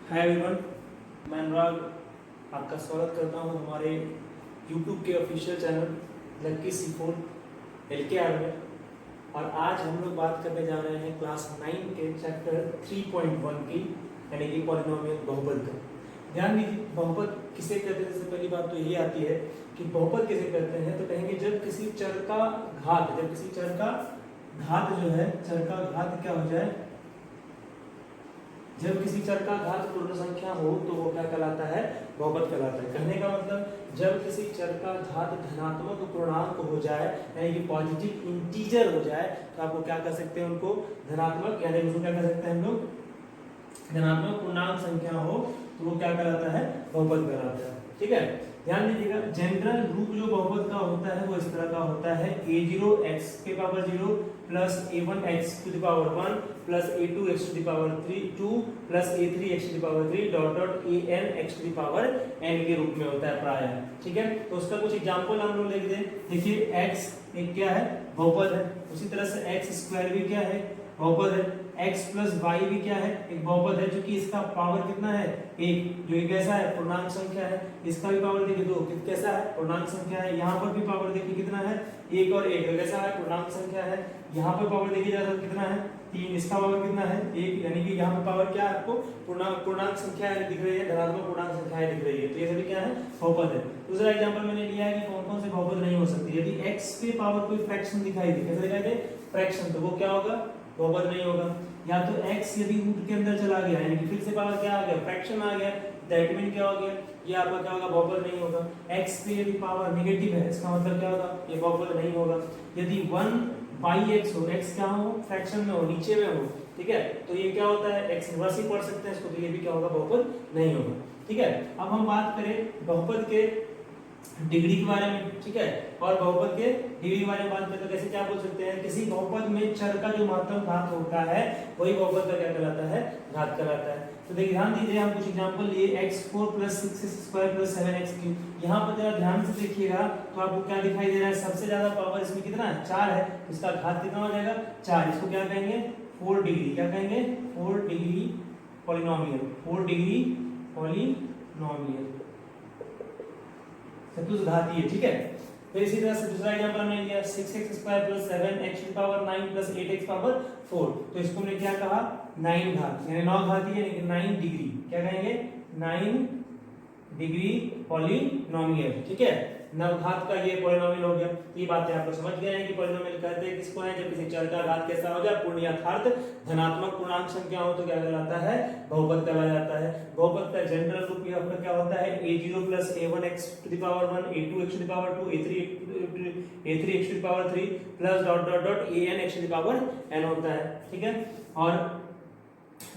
Hi everyone, मैं अनुराग आपका स्वागत करता हूं हमारे YouTube के ऑफिशियल चैनल लक्की C4 LKR में। और आज हम लोग बात करने जा रहे हैं क्लास 9 के चैप्टर 3.1 की, यानी कि पॉलिनोमियल बहुपद का। ध्यान दीजिए, बहुपद किसे कहते हैं। सबसे पहली बात तो यही आती है कि बहुपद किसे कहते हैं, तो कहेंगे जब किसी चर का घात जो है, चर का घात क्या हो जाए, जब किसी चर का घात पूर्ण संख्या हो तो वो क्या कहलाता है, बहुपद कहलाता है। कहने का मतलब जब किसी चर का घात धनात्मक पूर्णांक हो जाए, यानी कि पॉजिटिव इंटीजर हो जाए, तो आपको क्या कर सकते हैं, उनको धनात्मक, यानी उसको क्या कर सकते हैं हम लोग, धनात्मक पूर्णांक संख्या हो तो वो क्या कहलाता है, बहुपद कहलाता है। ठीक है, ध्यान दीजिएगा, जनरल रूप जो बहुपद का होता है वो इस तरह का होता है, a0 x के power 0 plus a1 x to the power 1 plus a2 x to the power 2 plus a3 x to the power 3 dot dot an x to the power n के रूप में होता है प्रायः। ठीक है, तो उसका कुछ एग्जांपल हम लोग लिख दें। देखिए x एक क्या है, बहुपद है। उसी तरह से x स्क्वायर भी क्या है, बहुपद है। x प्लस वाई भी क्या है, एक बहुपद है, जो कि इसका पावर कितना है, एक, जो ये कैसा है, पूर्णांक संख्या है। इसका भी पावर देखिए 2, कैसा है, पूर्णांक संख्या है। यहाँ पर भी पावर देखिए कितना है, 1 और 1, कैसा है, पूर्णांक संख्या है। यहाँ पर पावर देखिए जाता कितना है, 3, इसका पावर कितना है, 1, यानी कि यहाँ पर पावर क्या है, आपको पूर्णांक संख्या दिख रही है, धनात्मक पूर्णांक संख्याएं दिख रही है। तो ये सभी क्या है, बहुपद है। दूसरा एग्जांपल मैंने लिया है कि कौन कौन से बहुपद नहीं हो सकती। यदि x पे पावर कोई फ्रैक्शन दिखाई दे, कैसे दिखाई दे, फ्रैक्शन, तो वो क्या होगा, बहुपद नहीं होगा। या तो x यदि रूट के अंदर चला गया, यानी कि फिर से पावर क्या आ गया, फ्रैक्शन आ गया, दैट मीन क्या हो गया, ये आपका क्या होगा, बहुपद नहीं होगा। x पे यदि पावर नेगेटिव है, इसका मतलब क्या होगा, ये बहुपद नहीं होगा। यदि 1/x हो, x क्या हो, फ्रैक्शन में हो, नीचे में हो, ठीक है, तो ये क्या होता है, x इनवर्स ही पढ़ सकते हैं इसको, तो ये भी क्या होगा, बहुपद नहीं होगा। ठीक है, अब हम बात करें बहुपद के डिग्री के बारे में। ठीक है, और बहुपद के डिग्री के बारे में बात करें तो कैसे क्या बोल सकते हैं, किसी बहुपद में चर का जो महत्तम घात होता है वही बहुपद का क्या कहलाता है, घात कहलाता है। तो देखिए, ध्यान दीजिए, हम कुछ एग्जांपल लिए, x4 + 6x² + 7x3। यहाँ पर जरा ध्यान से देखिएगा तो आपको क्या दिखाई दे रहा है, सबसे ज्यादा पावर इसमें कितना है, 4 है, इसका घात कितना हो जाएगा, 4। इसको क्या कहेंगे, 4 डिग्री, क्या कहेंगे, 4 डिग्री पॉलिनोमियल, 4 डिग्री पॉलिनोमियल, चतुर्घातीय। ठीक है, फिर इसी तरह से दूसरा एग्जांपल हमने लिया, 6x² + 7x + 9 + 8x ^ 4। तो इसको हमने क्या कहा, 9 घात, यानी 9 घातीय, यानी कि 9 डिग्री, क्या कहेंगे, 9 डिग्री पॉलिनोमियल। ठीक है, 9 घात का ये पॉलिनोमियल हो गया। ये बातें आपको समझ गए हैं कि पॉलिनोमियल कहते हैं किसको है, जब किसी चर का घात कैसा हो जाए, पूर्ण यथार्थ धनात्मक पूर्णांक संख्या हो तो क्या कहलाता है, बहुपद कहलाया जाता है। बहुपद का जनरल रूप ये आपका क्या होता है, a0 + a1 x to the power 1 a2 x to the power 2 a3 x to the power 3 plus dot dot dot an x to the power n होता है। ठीक है, और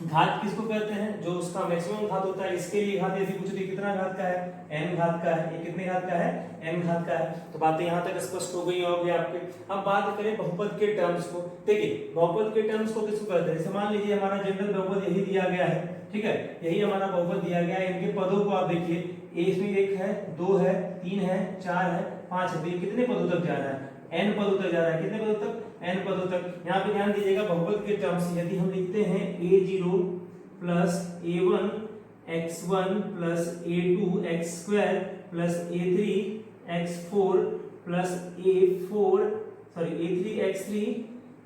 घात किसको कहते हैं, जो उसका मैक्सिमम घात होता है। इसके लिए घात यदि पूछे तो कितना घात का है, n घात का है। ये कितने घात का है, n घात का है। तो बातें यहाँ तक स्पष्ट हो गई होगी आपके। अब बात करें बहुपद के टर्म्स को। देखिए, बहुपद के टर्म्स को किसको कहते हैं, जैसे मान लीजिए हमारा जनरल बहुपद यही दिया गया है। ठीक है, यही हमारा बहुपद दिया गया है। इनके पदों को आप देखिए, इसमें 1 है, 2 है, 3 है, 4 है, 5 है, तो ये कितने पदों तक जा रहा है, n पदों तक जा रहा है। कितने पदों तक, n पदों तक। यहाँ पे ध्यान दीजिएगा, बहुपद के टर्म्स यदि हम लिखते हैं a0 + a1 x1 + a2 x² + a3 x4 + a3 x3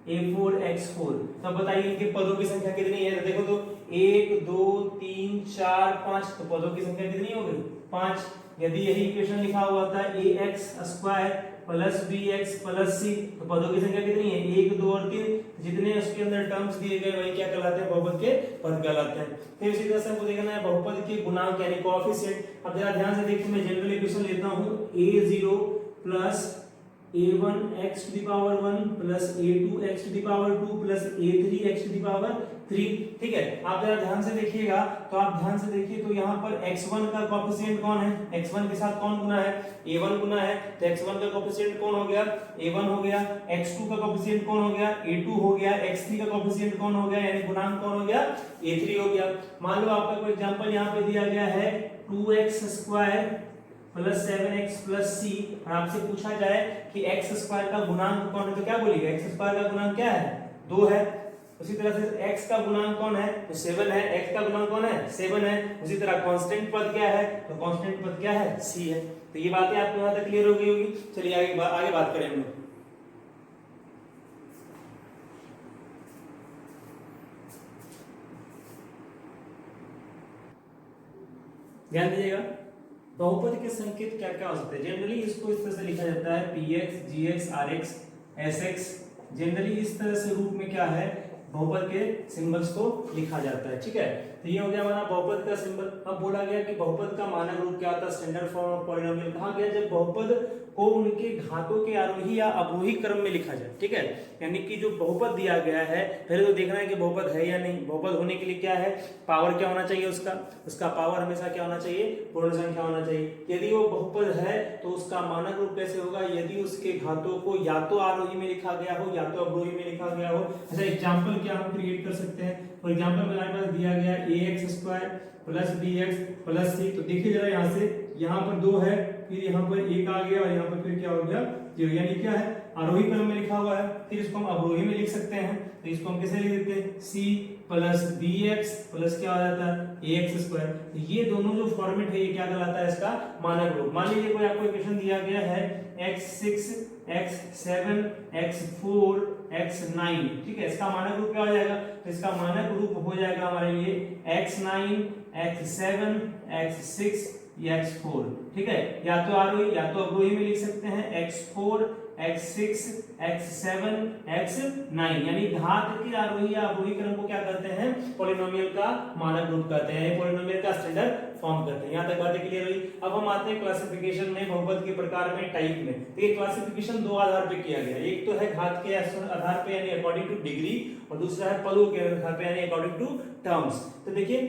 a4 x4। तब बताइए इनके पदों की संख्या कितनी है, तो देखो तो 1 2 3 4 5, तो पदों की संख्या कितनी हो गई, 5। यदि यही इक्वेशन लिखा हुआ था ax² + bx + c, तो पदों की संख्या कितनी है, 1 2 और 3। जितने उसके अंदर टर्म्स दिए गए वही क्या कहलाते हैं, बहुपद के पद कहलाते हैं। फिर इसी तरह से हमको देखना है बहुपद के गुणांक, यानी कोएफिशिएंट। अब जरा ध्यान से देखिए, मैं जनरल इक्वेशन लेता हूं, a0 + a1 x to the power 1 + a2 x to the power 2 + a3 x to the power 3। ठीक है, आप जरा ध्यान से देखिएगा, तो आप ध्यान से देखिए तो यहाँ पर x1 का कोएफिशिएंट कौन है, x1 के साथ कौन गुना है, a1 गुना है, तो x1 का कोएफिशिएंट कौन हो गया, a1 हो गया। x2 का कोएफिशिएंट कौन हो गया, a2 हो गया। x3 का कोएफिशिएंट कौन हो गया, यानी गुणांक कौन हो गया, a3 हो गया। मान लो आपका कोई एग्जांपल यहाँ पे दिया गया है 2x² + 7x + c, और आपसे पूछा जाए कि x² का गुणांक कौन है, तो क्या बोलिएगा, x² का गुणांक क्या है, 2 है। उसी तरह से x का गुणांक कौन है, तो 7 है, x का गुणांक कौन है, 7 है। उसी तरह कांस्टेंट पद क्या है, तो कांस्टेंट पद क्या है, c है। तो ये बातें आपको यहाँ तक क्लियर हो गई होगी। चलिए आगे बात करें हम लोग। ध्यान दीजिएगा, बहुपद के संकेत क्या क्या हो सकते हैं। जनरली इसको इस तरह से लिखा जाता है px, gx, rx, sx। Generally इस तरह से रूप में क्या है, बहुपद के सिंबल्स को लिखा जाता है। ठीक है, तो ये हो गया हमारा बहुपद का सिंबल। अब बोला गया कि बहुपद का मानक रूप क्या होता है, स्टैंडर्ड फॉर्म ऑफ पॉलिनोमियल। कहा गया जब बहुपद को उनके घातों के आरोही या अवरोही क्रम में लिखा जाए। ठीक है, यानी कि जो बहुपद दिया गया है पहले तो देखना है कि बहुपद है या नहीं। बहुपद होने के लिए क्या है, पावर क्या होना चाहिए, उसका पावर हमेशा क्या होना चाहिए, पूर्ण संख्या होना चाहिए। यदि वो बहुपद है तो उसका मानक रूप कैसे होगा, यदि उसके घातों को या तो आरोही में लिखा गया हो या तो अवरोही में लिखा गया हो। अच्छा, एग्जाम्पल क्या हम क्रिएट कर सकते हैं। फॉर एग्जाम्पल हमारे पास दिया गया ax² plus bx plus c। तो देखिए जरा यहाँ से, यहाँ पर 2 है, फिर यहाँ पर 1 आ गया और यहाँ पर फिर क्या हो गया, 0। यानी क्या है, आरोही क्रम में लिखा हुआ है। फिर इसको हम अवरोही में लिख सकते हैं। तो इसको हम कैसे लिख देते हैं, c प्लस bx प्लस क्या हो जाता है ax²। तो ये दोनों जो फॉर्मेट है ये क्या कहलाता है, इसका मानक रूप। मान लीजिए कोई आपको इक्वेशन दिया गया है x6 x7 x4 x9। ठीक है, इसका मानक रूप क्या हो जाएगा, तो इसका मानक रूप हो जाएगा हमारे लिए x9 x7 x6 या x4। ठीक है, या तो आरोही या तो अवरोही में लिख सकते हैं, x4 x6 x7 x9। यानी घात के आरोही या अवरोही क्रम को क्या कहते हैं, पॉलिनोमियल का मानक रूप कहते हैं, पॉलिनोमियल का स्टैंडर्ड फॉर्म करते हैं। यहाँ तक बातें क्लियर हुई। अब हम आते हैं क्लासिफिकेशन में, बहुपद के प्रकार में, टाइप में। तो ये क्लासिफिकेशन 2 आधार पे किया गया। एक तो है घात के आधार पे यानी अकॉर्डिंग टू डिग्री, और दूसरा है पदों के आधार पे यानी अकॉर्डिंग टू टर्म्स। तो देखिए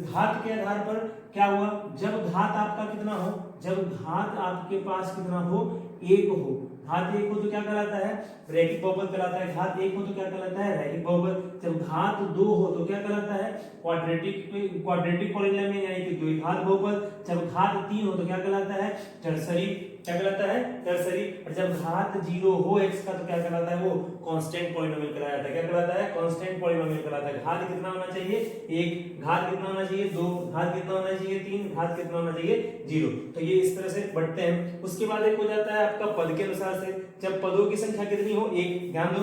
घात के आधार पर क्या हुआ, जब घात आपका कितना हो, जब घात आपके पास कितना हो, 1 हो। घात 1 हो तो क्या कहलाता है, रैखिक बहुपद कहलाता है। घात 1 हो तो क्या कहलाता है, रैखिक बहुपद। जब घात 2 हो तो क्या कहलाता है, क्वाड्रेटिक पॉलिनोमियल यानी कि द्विघात बहुपद। जब घात 3 हो तो क्या कहलाता है, टर्सरी। क्या कहलाता है, टर्सरी। और जब घात 0 हो x का तो क्या कहलाता है, वो कांस्टेंट पॉलिनोमियल कहलाता है। क्या कहलाता है, कांस्टेंट पॉलिनोमियल कहलाता है। घात कितना होना चाहिए, 1। घात कितना होना चाहिए, 2। घात कितना होना चाहिए, 3। घात कितना होना चाहिए, 0। तो ये इस तरह से बढ़ते हैं। उसके बाद एक हो जाता है आपका पद के अनुसार से, जब पदों की संख्या कितनी हो, 1। ध्यान दो,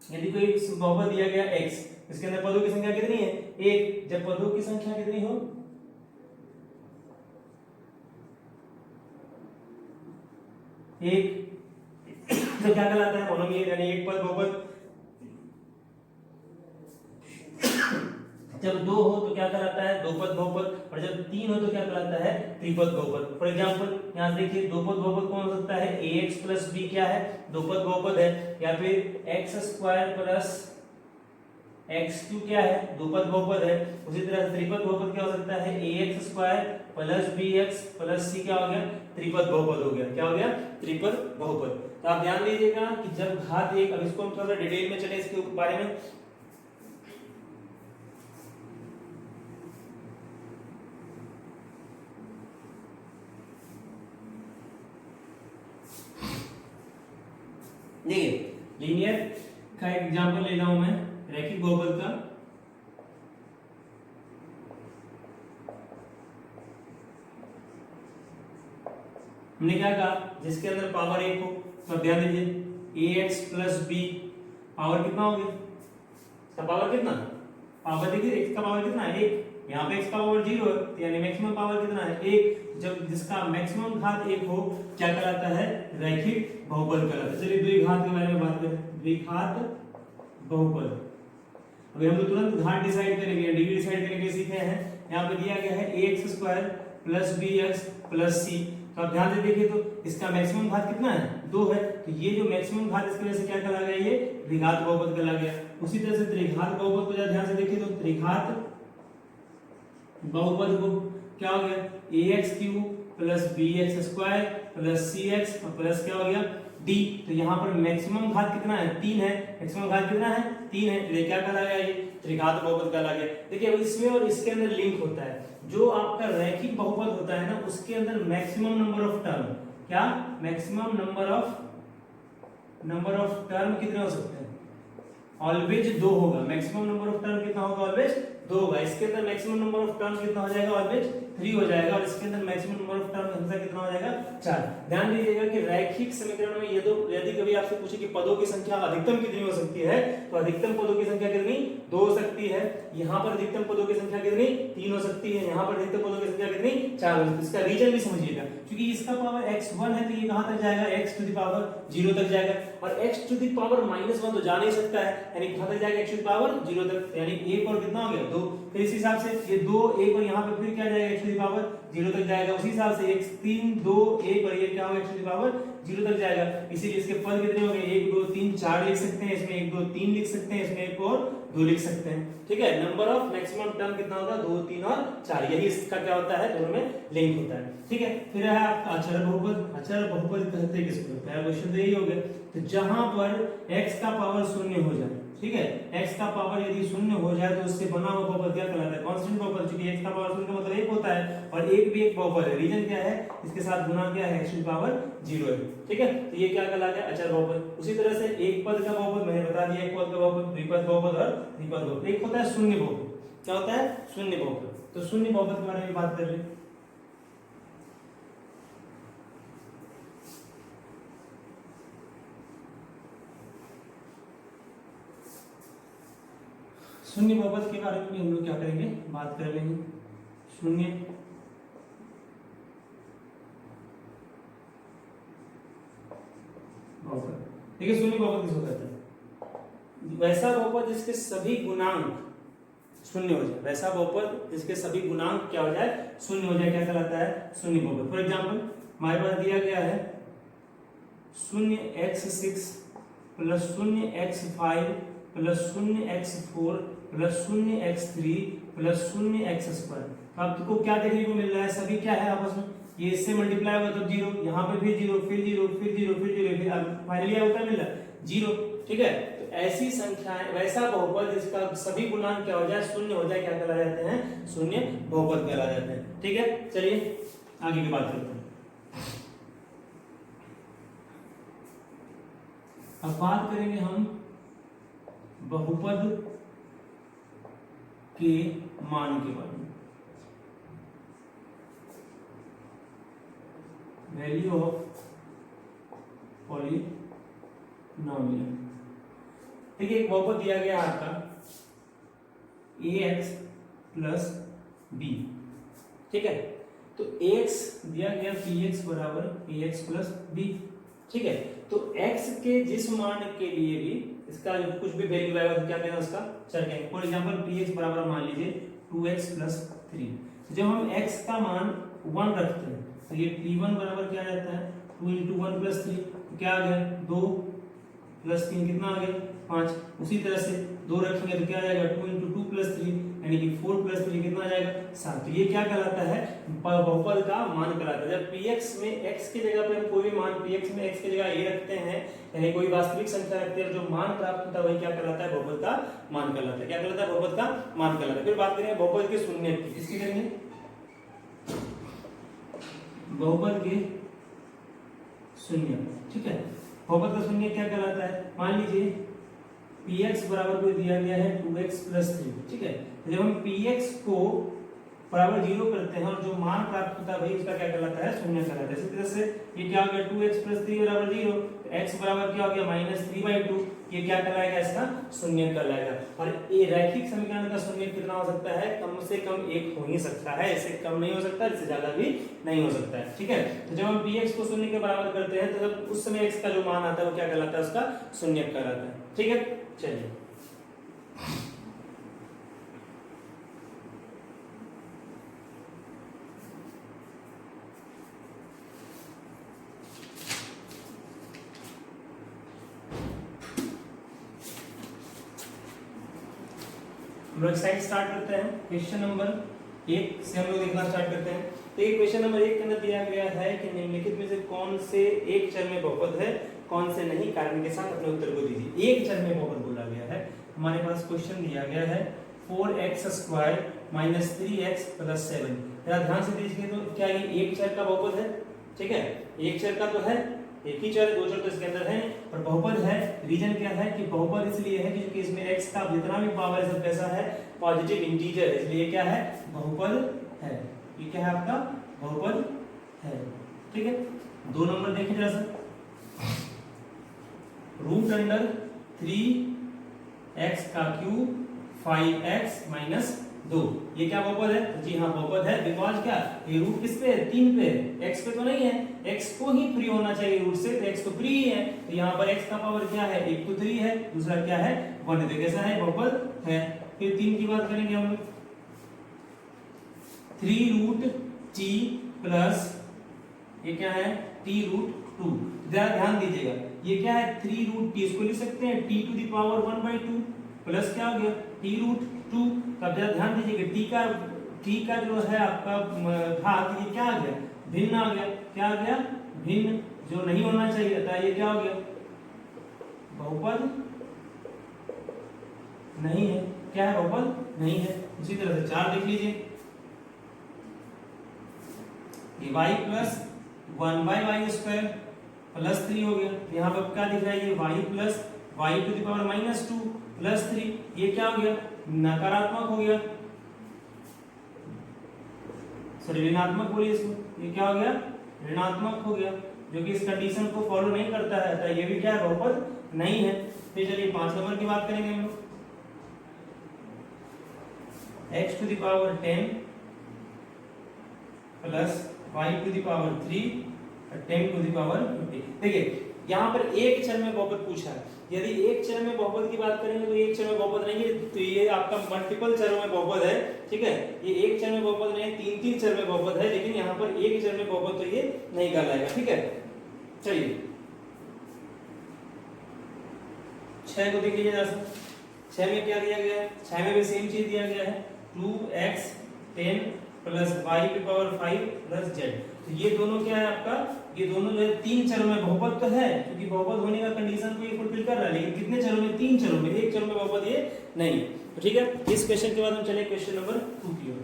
यदि कोई बहुपद दिया गया x, इसके अंदर पदों की संख्या कितनी है, 1। जब पदों की संख्या कितनी हो, 1, तो क्या कहलाता है, मोनोमियल यानी एक पद बहुपद। जब 2 हो तो क्या कहलाता है, 2 पद बहुपद। और जब 3 हो तो क्या कहलाता है, त्रिपद बहुपद। फॉर एग्जांपल यहां देखिए 2 पद बहुपद कौन हो सकता है, ax प्लस b क्या है, 2 पद बहुपद है। या फिर x² प्लस x3 क्या है, 2 पद बहुपद है। उसी तरह त्रिपद बहुपद क्या हो सकता है, ax² plus bx plus c क्या हो गया, त्रिपद बहुपद हो गया। क्या हो गया, त्रिपद बहुपद। तो आप ध्यान दीजिएगा कि जब घात 1, अब इसको हम थोड़ा सा डिटेल में चले इसके बारे में। देखिए लीनियर का एग्जांपल ले रहा हूं मैं, रैखिक बहुपद का। हमने क्या कहा, जिसके अंदर पावर 1 हो, तो ध्यान दीजिए ax प्लस b पावर कितना हो गया, इसका पावर कितना, पावर देखिए x का पावर कितना है, 1। यहाँ पे x का पावर 0 है, यानी मैक्सिमम पावर कितना है, 1। जब जिसका मैक्सिमम घात 1 हो क्या कहलाता है, रैखिक बहुपद कहलाता है। चलिए द्विघात के बारे में बात करें, द्विघात बहुपद। अभी हम लोग तुरंत घात डिसाइड करेंगे, डिग्री डिसाइड करके सीखे हैं। यहाँ पे दिया गया है ax² plus bx plus c। तो आप ध्यान से देखिए तो इसका मैक्सिमम घात कितना है, 2 है। तो ये जो मैक्सिमम घात इसकी वजह से क्या कहला गया, ये द्विघात बहुपद कहला गया। उसी तरह से त्रिघात बहुपद को ध्यान से देखिए तो त्रिघात बहुपद को क्या हो गया, ax³ plus bx² plus cx plus क्या हो गया d। तो यहाँ पर मैक्सिमम घात कितना है, 3 है। मैक्सिमम घात कितना है, 3 है। तो ये क्या कहला गया, ये त्रिघात बहुपद कहला गया। देखिए अब इसमें और इसके अंदर लिंक होता है। जो आपका रैखिक बहुपद होता है ना, उसके अंदर मैक्सिमम नंबर ऑफ टर्म, क्या मैक्सिमम नंबर ऑफ टर्म कितने हो सकते हैं, ऑलवेज 2 होगा। मैक्सिमम नंबर ऑफ टर्म कितना होगा? ऑलवेज 2 होगा। इसके अंदर मैक्सिमम नंबर ऑफ टर्म कितना हो जाएगा? ऑलवेज 3 हो जाएगा। और इसके अंदर मैक्सिमम नंबर ऑफ टर्म हमेशा कितना हो जाएगा? 4। ध्यान दीजिएगा कि रैखिक समीकरण में यदि कभी आपसे पूछे कि पदों की संख्या अधिकतम कितनी हो सकती है, तो अधिकतम पदों की संख्या कितनी? 2 हो सकती है। यहाँ पर अधिकतम पदों की संख्या कितनी? 3 हो सकती है। यहाँ पर अधिकतम पदों की संख्या कितनी? 4 हो सकती है। इसका रीजन भी समझिएगा, क्योंकि इसका पावर x1 है तो ये कहां तक जाएगा? x टू द पावर 0 तक जाएगा। और x टू द पावर -1 तो जा नहीं सकता है, यानी कहां तक जाएगा? x टू द पावर 0 तक, यानी 1 और कितना हो गया? 2। फिर इस हिसाब से ये 2 1 और यहाँ पे फिर क्या जाएगा? x टू द पावर 0 तक जाएगा। उसी हिसाब से x 3 2 1 और ये क्या होगा? x टू द पावर 0 तक जाएगा। इसीलिए इसके पद कितने हो गए? 1 2 3 4 लिख सकते हैं, इसमें 1 2 3 लिख सकते हैं, इसमें 1 और 2 लिख सकते हैं। ठीक है, नंबर ऑफ मैक्सिमम टर्म कितना होगा? 2 3 और 4। यही इसका क्या होता है? दोनों में लिंक होता है। ठीक है, फिर है आपका अचर बहुपद। अचर बहुपद कहते हैं किसको? पहला क्वेश्चन तो यही हो गया। तो जहां पर x का पावर 0 हो जाए, ठीक है, x का पावर यदि 0 हो जाए तो उससे बना हुआ बहुपद क्या कहलाता है? कांस्टेंट बहुपद। क्योंकि x का पावर 0 का मतलब 1 होता है और 1 भी एक बहुपद है। रीजन क्या है? इसके साथ गुना क्या है? x की पावर 0 है। ठीक है, तो ये क्या कहलाता है? अचर बहुपद। उसी तरह से एक पद का बहुपद मैंने बता दिया, एक पद का बहुपद, द्विपद बहुपद और त्रिपद बहुपद। एक होता है शून्य बहुपद। क्या होता है? शून्य बहुपद। तो शून्य बहुपद के बारे में बात कर रहे हैं। शून्य बहुपद के बारे में भी हम लोग क्या करेंगे? बात कर लेंगे। शून्य बहुपद, ठीक है। शून्य बहुपद किसको कहते हैं? वैसा बहुपद जिसके सभी गुणांक शून्य हो जाए। वैसा बहुपद जिसके सभी गुणांक क्या हो जाए? शून्य हो जाए, क्या कहलाता है? शून्य बहुपद। फॉर एग्जांपल हमारे पास दिया गया है 0x6 plus 0x5 plus 0x4 plus 0x3 plus 0x2। आपको क्या देखने को मिल रहा है? सभी क्या है आपस में? ये इससे मल्टीप्लाई होगा तो 0, यहाँ पे फिर 0 फिर 0 फिर 0 फिर 0 फिर फाइनली क्या मिल रहा है? 0। ठीक है, तो ऐसी संख्याएं, वैसा बहुपद जिसका सभी गुणांक क्या हो जाए? शून्य हो जाए, क्या कहला जाते हैं? शून्य बहुपद कहला जाते हैं। ठीक है, चलिए आगे की बात करते हैं। अब बात करेंगे हम बहुपद के मान के बारे में। Value of polynomial. ठीक है, एक बहुपद दिया गया आपका ax प्लस b। ठीक है, तो x दिया गया px बराबर ax प्लस b। ठीक है, तो x के जिस मान के लिए भी इसका जो कुछ भी वैल्यू आएगा तो क्या कहना है? उसका चर कहेंगे। फॉर एग्जांपल px बराबर मान लीजिए 2x प्लस 3। जब हम x का मान 1 रखते हैं तो ये t1 बराबर क्या रहता है? 2 × 1 प्लस 3। तो क्या आ गया? 2 प्लस 3 कितना आ गया? 5। उसी तरह से 2 रखेंगे तो क्या आ जाएगा? 2 × 2 प्लस 3, यानी कि 4 प्लस 3 कितना आ जाएगा? 7। तो ये क्या कहलाता है? बहुपद का मान कहलाता है। जब px में x की जगह पे हम कोई भी मान px में x की जगह a रखते हैं, यानी कोई वास्तविक संख्या रखते हैं, जो मान प्राप्त होता है वही क्या कहलाता है? बहुपद का मान कहलाता है। क्या कहलाता है? बहुपद का मान कहलाता है। फिर बात करेंगे बहुपद के शून्य की। किसकी करेंगे? बहुपद के शून्य। ठीक है, बहुपद का शून्य क्या कहलाता है? मान लीजिए px बराबर को दिया गया है 2x प्लस 3। ठीक है, जब हम px को बराबर 0 करते हैं और जो मान प्राप्त होता है वही उसका क्या कहलाता है? शून्य कहलाता है। इसी तरह से ये क्या हो गया? 2x प्लस 3 बराबर 0, x बराबर क्या हो गया? -3/2। ये क्या कहलाएगा? इसका शून्य कहलाएगा। और ये रैखिक समीकरण का शून्य कितना हो सकता है? कम से कम 1 हो ही सकता है, इससे कम नहीं हो सकता, इससे ज्यादा भी नहीं हो सकता है। ठीक है, तो जब हम px को शून्य के बराबर करते हैं तो जब उस समय x का जो मान आता है वो क्या कहलाता है? उसका शून्य कहलाता है। ठीक है, चलिए हम लोग एक्सरसाइज स्टार्ट करते हैं। क्वेश्चन नंबर 1 से हम लोग देखना स्टार्ट करते हैं। तो ये क्वेश्चन नंबर 1 के अंदर दिया गया है कि निम्नलिखित में से कौन से एक चर में बहुपद है, कौन से नहीं, कारण के साथ अपने उत्तर को दीजिए। एक चर में बहुपद बोला गया है। हमारे पास क्वेश्चन दिया गया है 4x² - 3x + 7। जरा ध्यान से देखिए, तो क्या ये एक चर का बहुपद है? ठीक है, एक चर का तो है, एक ही चर है, दो चर तो इसके अंदर है और बहुपद है। रीजन क्या है कि बहुपद इसलिए है क्योंकि इसमें x का जितना भी पावर है सब कैसा है, पॉजिटिव इंटीजर है, इसलिए क्या है, बहुपद है। ये क्या है आपका, बहुपद है। ठीक है, 2 नंबर देखें जरा सा, रूट अंडर 3x का क्यूब 5x माइनस 2, ये क्या बहुपद है, जी हाँ बहुपद है। बिकॉज क्या, ये रूट किस पे है, 3 पे है, x पे तो नहीं है, x को ही फ्री होना चाहिए रूट से, तो x तो फ्री ही है, तो यहाँ पर x का पावर क्या है, एक तो 3 है, दूसरा क्या है 1 है, तो कैसा है, बहुपद है। फिर 3 की बात करेंगे हम लोग, 3 रूट t प्लस ये क्या है t रूट 2, ध्यान दीजिएगा ये क्या है 3 रूट t, इसको लिख सकते हैं t to the power 1/2 plus क्या हो गया t रूट 2। तब जरा ध्यान दीजिएगा t का जो है आपका घात ये क्या आ गया, भिन्न आ गया, क्या आ गया, भिन्न, जो नहीं होना चाहिए था, ये क्या हो गया, बहुपद नहीं है, क्या है, बहुपद नहीं है। उसी तरह से 4 देख लीजिए, ये y प्लस 1/y² प्लस 3 हो गया, यहाँ पर क्या दिख रहा है, ये y plus y to the power -2 plus 3, ये क्या हो गया, नकारात्मक हो गया, सॉरी ऋणात्मक बोलिए इसमें, ये क्या हो गया, ऋणात्मक हो गया, जो कि इस कंडीशन को फॉलो नहीं करता है, तो ये भी क्या है, बहुपद नहीं है। फिर चलिए 5 नंबर की बात करेंगे हम लोग, x to the power 10 plus y to the power 3 और 10 टू द पावर 50। देखिए यहाँ पर एक चर में बहुपद पूछा है, यदि एक चर में बहुपद की बात करेंगे तो एक चर में बहुपद नहीं है, तो ये आपका मल्टीपल चरों में बहुपद है। ठीक है, ये एक चर में बहुपद नहीं है, 3-3 चर में बहुपद है, लेकिन यहाँ पर एक चर में बहुपद तो ये नहीं कहलाएगा। ठीक है, चलिए 6 को देख लीजिए जरा सा, 6 में क्या दिया गया है, 6 में भी सेम चीज दिया गया है, 2x 10 प्लस y की पावर 5 प्लस z। तो ये दोनों क्या है आपका, ये दोनों जो है 3 चरों में बहुपद तो है, क्योंकि बहुपद होने का कंडीशन को ये फुलफिल कर रहा है, लेकिन कितने चरों में, 3 चरों में, एक चरों में बहुपद ये नहीं। तो ठीक है, इस क्वेश्चन के बाद हम चले क्वेश्चन नंबर 2 की ओर।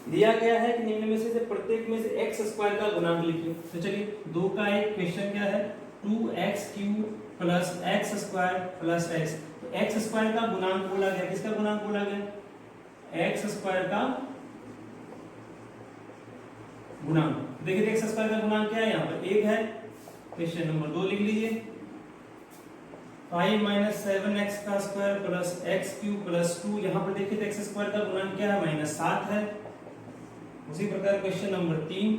दिया गया है कि निम्न में से प्रत्येक में से x² का गुणांक लिखिए। तो चलिए 2 का एक क्वेश्चन क्या है, 2x³ plus x² plus x, तो x² का गुणांक बोला गया, किसका गुणांक बोला गया, x² का गुणांक। देखिए x² का गुणांक क्या है, यहाँ पर 1 है। क्वेश्चन नंबर 2 लिख लीजिए, 5 - 7x² प्लस x³ प्लस 2, यहाँ पर देखिए x² का गुणांक क्या है, -7 है। उसी प्रकार question number 3,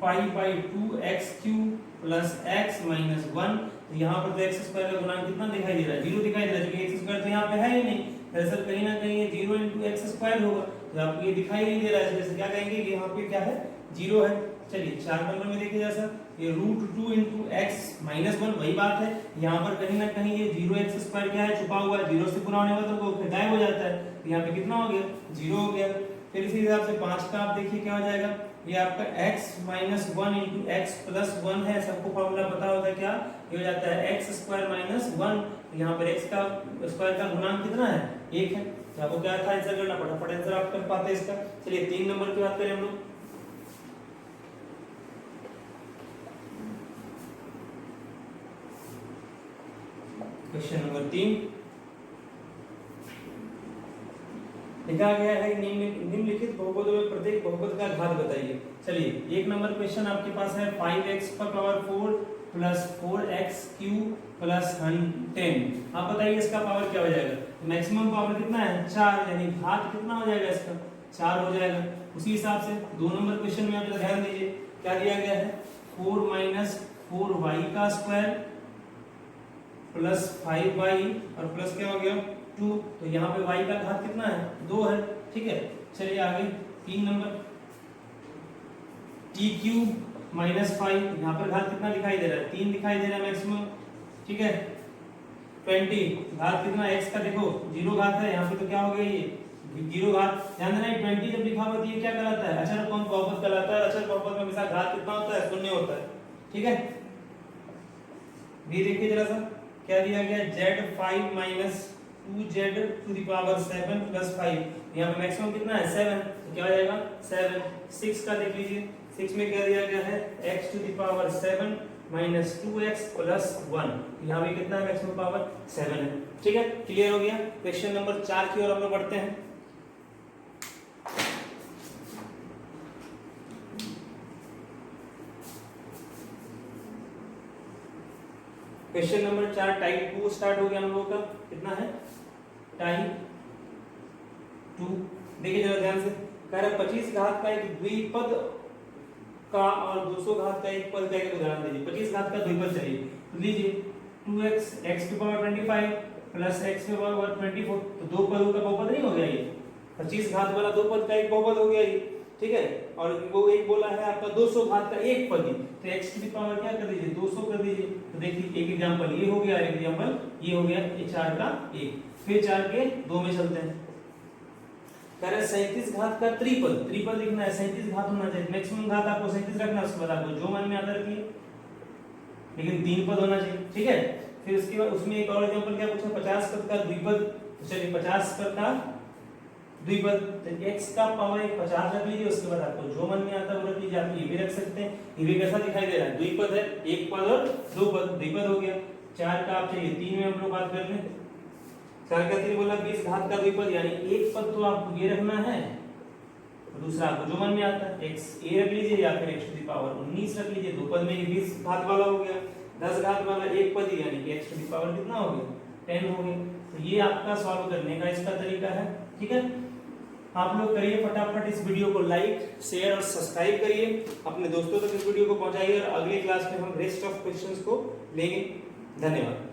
5/2x³ plus x minus 1, तो यहाँ पर तो x² का गुणांक कितना दिखाई दे रहा है, 0 दिखाई दे रहा है, क्योंकि x² तो यहाँ पे है ही नहीं, दरअसल कहीं ना कहीं ये 0 × x² होगा, तो आपको ये दिखाई नहीं दे रहा है, जैसे क्या कहेंगे कि यहाँ पे क्या है, 0 है। चलिए 4 नंबर में देखिए जैसा, ये √2 × x माइनस 1, वही बात है, यहाँ पर कहीं ना कहीं ये 0x² क्या है, छुपा हुआ है, 0 से गुणा होने पर तो वो गायब हो जाता है, तो यहाँ पे कितना हो गया, 0 हो गया। फिर इसी हिसाब से 5 का आप देखिए क्या हो जाएगा, ये आपका x - 1 × x प्लस 1 है, सबको फॉर्मूला पता होता है, क्या ये हो जाता है x² - 1, यहाँ पर x का स्क्वायर का गुणांक कितना है, 1 है, तो आपको क्या था आंसर करना, फटाफट आंसर आप कर पाते हैं इसका। चलिए 3 नंबर की बात करें हम लोग, क्वेश्चन नंबर 3 लिखा गया है निम्नलिखित बहुपदों में प्रत्येक बहुपद का घात बताइए। चलिए 1 नंबर क्वेश्चन आपके पास है 5x⁴ प्लस 4x³ प्लस 10। आप बताइए इसका पावर क्या हो जाएगा, मैक्सिमम पावर कितना है, 4, यानी घात कितना हो जाएगा इसका, 4 हो जाएगा। उसी हिसाब से 2 नंबर क्वेश्चन में आप ध्यान दीजिए, क्या दिया गया है, 4 - 4y² प्लस 5y और प्लस क्या हो गया 2, तो यहाँ पे y का घात कितना है, 2 है। ठीक है, चलिए आगे 3 नंबर, t³ - 5, यहाँ पर घात कितना दिखाई दे रहा है, 3 दिखाई दे रहा है मैक्सिमम। ठीक है, 20 घात कितना, x का देखो 0 घात है, यहाँ पे तो क्या हो गया, ये 0 घात। ध्यान देना 20 जब लिखा हुआ तो ये क्या कहलाता है, अचर कौन बहुपद कहलाता है, अचर बहुपद में हमेशा घात कितना होता है, 0 होता है। ठीक है, भी देखिए जरा सा क्या दिया गया, z5 - 2z to the power 7 plus 5, यहाँ पे मैक्सिमम कितना है 7, तो क्या हो जाएगा 7। 6 का देख लीजिए, 6 में क्या दिया गया है x to the power 7 minus 2x plus 1, यहाँ पे कितना है मैक्सिमम पावर 7 है। ठीक है, क्लियर हो गया। क्वेश्चन नंबर 4 की ओर हम लोग बढ़ते हैं। क्वेश्चन नंबर 4 टाइप 2 स्टार्ट हो गया हम लोगों का। कितना है टाइप 2। देखिए जरा ध्यान से, कह रहा है 25 घात का एक द्विपद का और 200 घात का एक पद का एक उदाहरण दीजिए। 25 घात का द्विपद चाहिए, तो लीजिए 2x x की पावर 25 प्लस x की पावर 24, तो दो पदों का बहुपद नहीं हो गया ये। 25 घात वाला दो पद का एक बहुपद हो गया ये, ठीक है। और वो एक बोला है आपका 200 घात का एक पद ही, तो x की पावर क्या कर दीजिए 200 कर दीजिए। तो देखिए एक एग्जांपल ये हो गया, एक एग्जांपल ये हो गया, ये 4 का 1, फिर 4 के 2 में चलते हैं। कह रहे 37 घात का त्रिपद, त्रिपद लिखना है 37 घात होना चाहिए, मैक्सिमम घात आपको 37 रखना है, उसके बाद आपको जो मन में आता रखिए, लेकिन 3 पद होना चाहिए, ठीक है। फिर उसके बाद उसमें एक और एग्जांपल क्या पूछा 50 पद का द्विपद, चलिए 50 पद का द्विपद, तो x का पावर 50 रख लीजिए, उसके बाद आपको जो मन में आता है वो रख लीजिए। आप ये भी रख सकते हैं, ये भी कैसा दिखाई दे रहा है द्विपद है, एक पद और दो पद, द्विपद हो गया। 4 का आप चाहिए 3 में हम लोग बात कर लें, 4 का 3 बोला 20 घात का द्विपद, यानी एक पद तो आपको ये रखना है, दूसरा आपको जो मन में आता है x a रख लीजिए या फिर x टू द पावर 19 रख लीजिए। दो पद में 20 घात वाला हो गया, 10 घात वाला एक पद ही, यानी कि x टू द पावर कितना हो गया 10 हो गया। तो ये आपका सॉल्व करने का इसका तरीका है, ठीक है। आप लोग करिए फटाफट इस वीडियो को लाइक शेयर और सब्सक्राइब करिए, अपने दोस्तों तक इस वीडियो को पहुंचाइए, और अगली क्लास में हम रेस्ट ऑफ क्वेश्चंस को लेंगे। धन्यवाद।